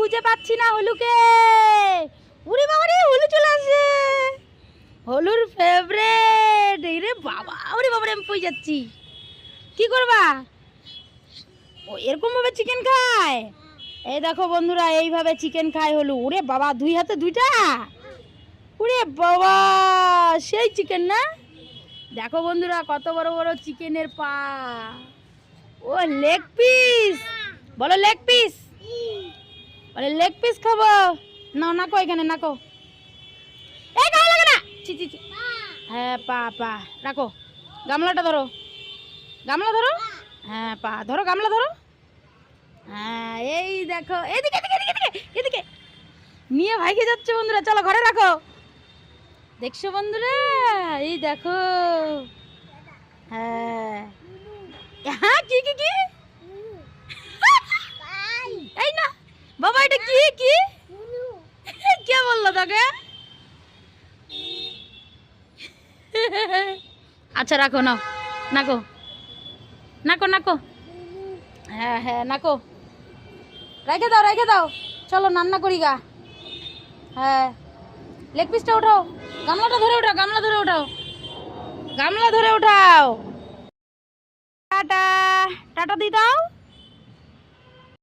খুঁজে পাচ্ছি না হলুকে। উরে বাবা রে, হলু চলে আসে, হলুর ফেভারিট। রে বাবা, ওরে বাবা রে, আমি পই যাচ্ছি। কি করবা? ও এরকম ভাবে চিকেন খায়। এই দেখো বন্ধুরা, এইভাবে চিকেন খায় হলু। ওরে বাবা, দুই হাতে দুইটা। ওরে বাবা, সেই চিকেন না? দেখো বন্ধুরা, কত বড় বড় চিকেনের পা। ও লেগ পিস, বলো লেগ পিস, বলে লেগ পিস খাবো। নাও নাকো, এখানে নাকো। এই গায়ে লাগে না। ছি ছি ছি। হ্যাঁ, পা পা রাখো। গামলাটা ধরো, গামলা ধরো। হ্যাঁ, পা ধরো, গামলা ধরো। হ্যাঁ, এই দেখো, এদিকে এদিকে এদিকে এদিকে নিয়ে ভাইকে যাচ্ছে বন্ধুরা। চলো ঘরে রাখো। দেখছো বন্ধুরা, এই দেখো। হ্যাঁ হ্যাঁ, কি কি কি? এই না বাবা, এটা কি কি? কে বললো তোকে? আচ্ছা রাখো, নাও নাকো, নাকো নাকো। হ্যাঁ হ্যাঁ, নাকো, রেখে দাও রেখে দাও। চলো রান্না করি গা। হ্যাঁ, লেগ পিসটা উঠাও, গামলাটা ধরে উঠাও, গামলা ধরে উঠাও, গামলা ধরে উঠাও। টাটা টাটা দিয়ে দাও।